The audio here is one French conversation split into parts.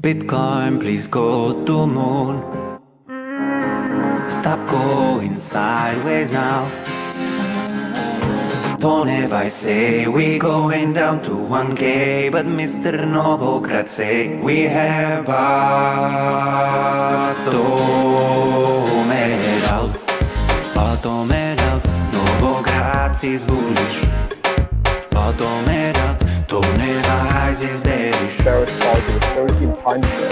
Bitcoin, please go to moon. Stop going sideways now. Don't ever say we going down to 1K, but Mr. Novogratz say we have bottomed out. Bottomed out, Novogratz is bullish. Bottomed out, don't ever rise is bearish. Bearish positive 13 times there.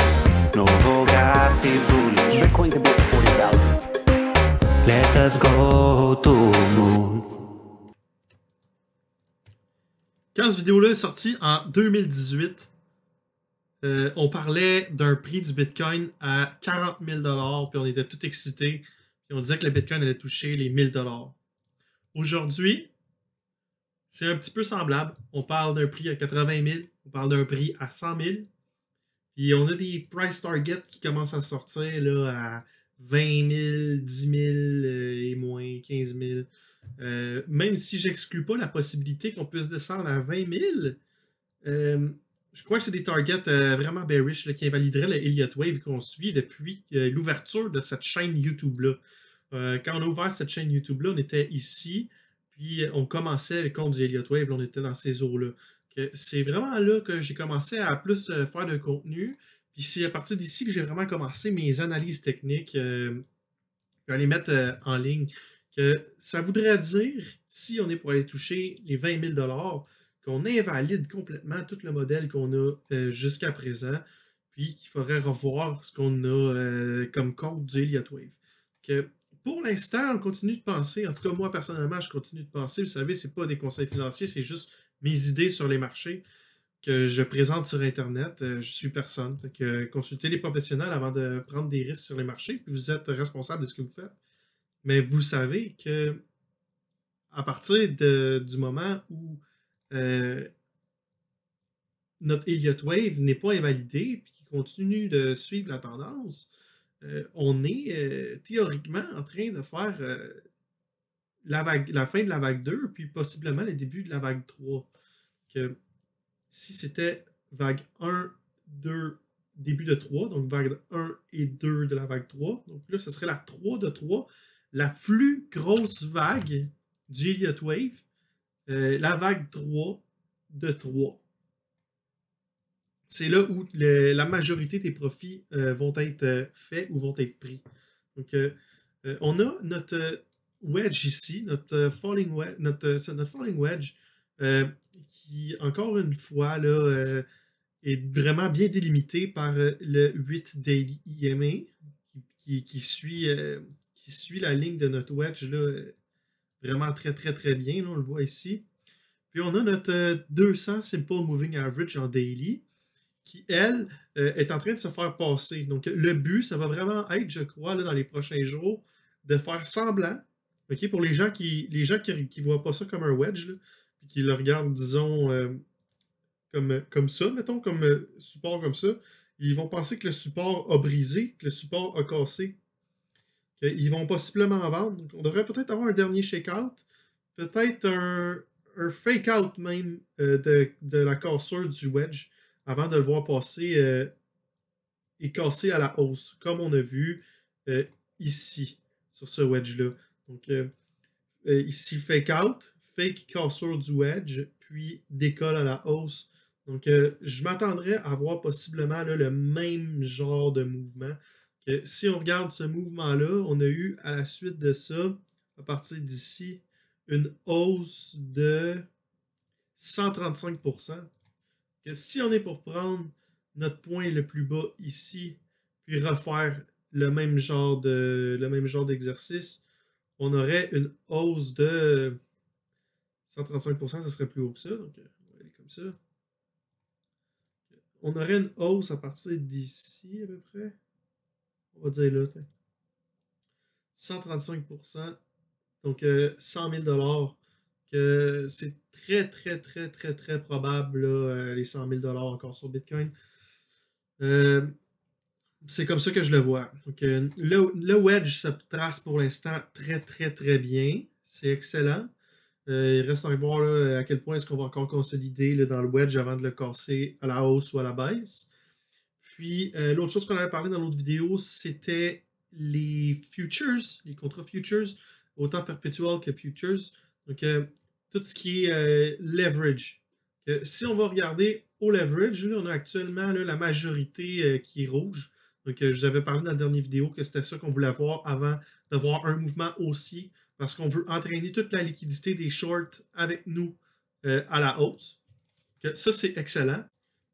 Novogratz is bullish. Bitcoin could be at 40,000. Let us go to moon. Quand cette vidéo-là est sortie en 2018, on parlait d'un prix du Bitcoin à 40 000 $, puis on était tout excités, puis on disait que le Bitcoin allait toucher les 1000 $. Aujourd'hui, c'est un petit peu semblable. On parle d'un prix à 80 000, on parle d'un prix à 100 000, puis on a des price targets qui commencent à sortir là, à 20 000, 10 000 et moins, 15 000. Même si j'exclus pas la possibilité qu'on puisse descendre à 20 000, je crois que c'est des targets vraiment bearish là, qui invalideraient le Elliott Wave qu'on suit depuis l'ouverture de cette chaîne YouTube-là. Quand on a ouvert cette chaîne YouTube-là, on était ici, puis on commençait le compte du Elliott Wave, là, on était dans ces eaux-là. C'est vraiment là que j'ai commencé à plus faire de contenu, puis c'est à partir d'ici que j'ai vraiment commencé mes analyses techniques, je vais les mettre en ligne. Que ça voudrait dire, si on est pour aller toucher les 20 000 $, qu'on invalide complètement tout le modèle qu'on a jusqu'à présent, puis qu'il faudrait revoir ce qu'on a comme compte du Elliott Wave. Que pour l'instant, on continue de penser, en tout cas moi personnellement, je continue de penser, vous savez, c'est pas des conseils financiers, c'est juste mes idées sur les marchés que je présente sur Internet. Je suis personne. Fait que consultez les professionnels avant de prendre des risques sur les marchés, puis vous êtes responsable de ce que vous faites. Mais vous savez que à partir du moment où notre Elliott Wave n'est pas invalidé et qu'il continue de suivre la tendance, on est théoriquement en train de faire la fin de la vague 2 puis possiblement le début de la vague 3. Que si c'était vague 1, 2, début de 3, donc vague 1 et 2 de la vague 3, donc là, ce serait la 3 de 3, la plus grosse vague du Elliott Wave, la vague 3 de 3. C'est là où la majorité des profits vont être faits ou vont être pris. Donc, on a notre wedge ici, notre falling wedge, qui, encore une fois, là, est vraiment bien délimité par le 8 Daily EMA, qui suit la ligne de notre wedge là, vraiment très très très bien, là, on le voit ici. Puis on a notre 200 Simple Moving Average en daily qui, elle, est en train de se faire passer. Donc le but, ça va vraiment être, je crois, là, dans les prochains jours, de faire semblant, okay, pour les gens qui voient pas ça comme un wedge, là, puis qui le regardent, disons, comme ça, mettons, comme support comme ça, ils vont penser que le support a brisé, que le support a cassé. Ils vont possiblement vendre. Donc, on devrait peut-être avoir un dernier shakeout, peut-être un fake-out même de la cassure du wedge avant de le voir passer et casser à la hausse, comme on a vu ici, sur ce wedge-là. Donc, ici, fake-out, fake cassure du wedge, puis décolle à la hausse. Donc, je m'attendrais à voir possiblement là, le même genre de mouvement. Que si on regarde ce mouvement-là, on a eu à la suite de ça, à partir d'ici, une hausse de 135%. Que si on est pour prendre notre point le plus bas ici, puis refaire le même genre d'exercice, on aurait une hausse de 135%, ça serait plus haut que ça. Donc, on va aller comme ça. On aurait une hausse à partir d'ici, à peu près. On va dire là, 135%, donc 100 000 $, que c'est très, très, très, très, très probable, là, les 100 000 $ encore sur Bitcoin. C'est comme ça que je le vois. Donc, le wedge se trace pour l'instant très, très, très bien. C'est excellent. Il reste à voir là, à quel point est-ce qu'on va encore consolider là, dans le wedge avant de le casser à la hausse ou à la baisse. Puis l'autre chose qu'on avait parlé dans l'autre vidéo, c'était les futures, les contrats futures, autant perpetual que futures. Donc tout ce qui est leverage. Si on va regarder au leverage, là, on a actuellement là, la majorité qui est rouge. Donc je vous avais parlé dans la dernière vidéo que c'était ça qu'on voulait voir avant d'avoir un mouvement haussier, parce qu'on veut entraîner toute la liquidité des shorts avec nous à la hausse. Ça, c'est excellent.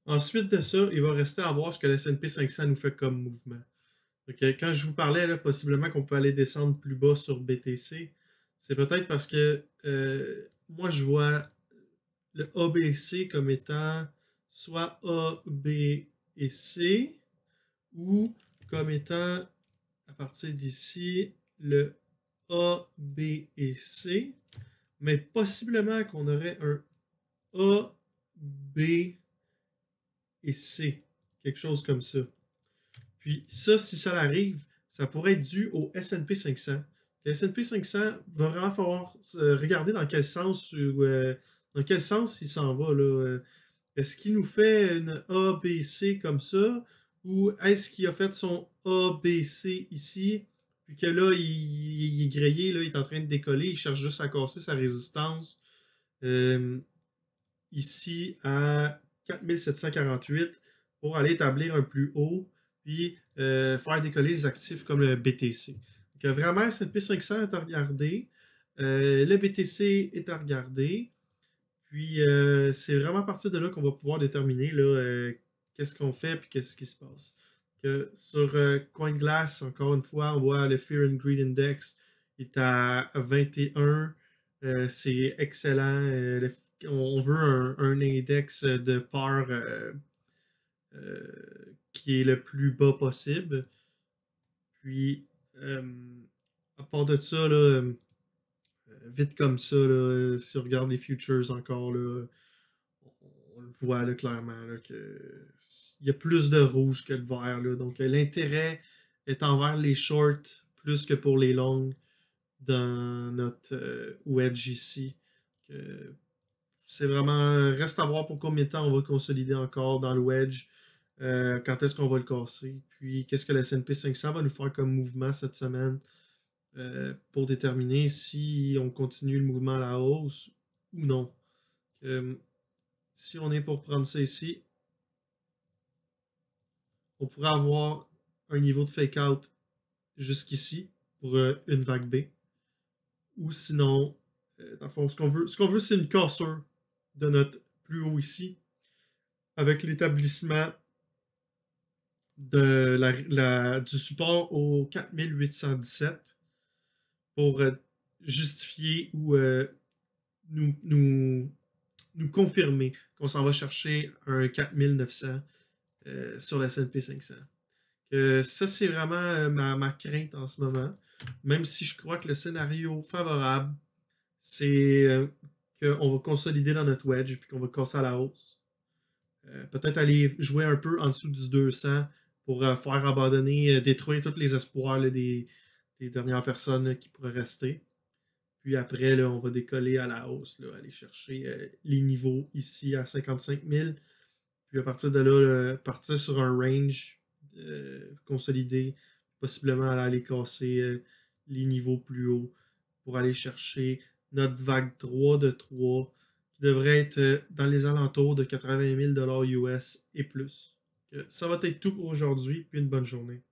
Ensuite de ça, il va rester à voir ce que le S&P 500 nous fait comme mouvement. Donc, quand je vous parlais, là, possiblement qu'on peut aller descendre plus bas sur BTC, c'est peut-être parce que moi, je vois le ABC comme étant soit A, B et C, ou comme étant, à partir d'ici, le A, B et C, mais possiblement qu'on aurait un A, B et C, quelque chose comme ça. Puis ça, si ça arrive, ça pourrait être dû au S&P 500. Le S&P 500 va vraiment falloir regarder dans quel sens il s'en va, là. Est-ce qu'il nous fait une A, B, C comme ça? Ou est-ce qu'il a fait son A, B, C ici? Puis que là, il est grillé, là, il est en train de décoller, il cherche juste à casser sa résistance. Ici à 4748 pour aller établir un plus haut, puis faire décoller les actifs comme le BTC. Donc vraiment, le S&P 500 est à regarder. Le BTC est à regarder. Puis c'est vraiment à partir de là qu'on va pouvoir déterminer qu'est-ce qu'on fait et qu'est-ce qui se passe. Sur CoinGlass, encore une fois, on voit le Fear and Greed Index est à 21. C'est excellent. On veut un index de peur qui est le plus bas possible. Puis, à part de ça, là, vite comme ça, là, si on regarde les futures encore, là, on le voit là, clairement là, qu'il y a plus de rouge que de vert. Là, donc, l'intérêt est envers les shorts plus que pour les longs dans notre wedge ici. C'est vraiment, reste à voir pour combien de temps on va consolider encore dans le wedge, quand est-ce qu'on va le casser, puis qu'est-ce que le S&P 500 va nous faire comme mouvement cette semaine pour déterminer si on continue le mouvement à la hausse ou non. Si on est pour prendre ça ici, on pourrait avoir un niveau de fake-out jusqu'ici pour une vague B. Ou sinon, dans le fond, ce qu'on veut, c'est une cassure de notre plus haut ici, avec l'établissement du support au 4817 pour justifier ou nous confirmer qu'on s'en va chercher un 4900 sur la S&P 500. Ça, c'est vraiment ma crainte en ce moment. Même si je crois que le scénario favorable, c'est qu'on va consolider dans notre wedge puis qu'on va casser à la hausse. Peut-être aller jouer un peu en dessous du 200 pour faire abandonner, détruire tous les espoirs là, des dernières personnes là, qui pourraient rester. Puis après, là, on va décoller à la hausse, là, aller chercher les niveaux ici à 55 000. Puis à partir de là, partir sur un range consolidé, possiblement aller casser les niveaux plus hauts pour aller chercher notre vague 3 de 3 qui devrait être dans les alentours de 80 000 $ US et plus. Ça va être tout pour aujourd'hui, puis une bonne journée.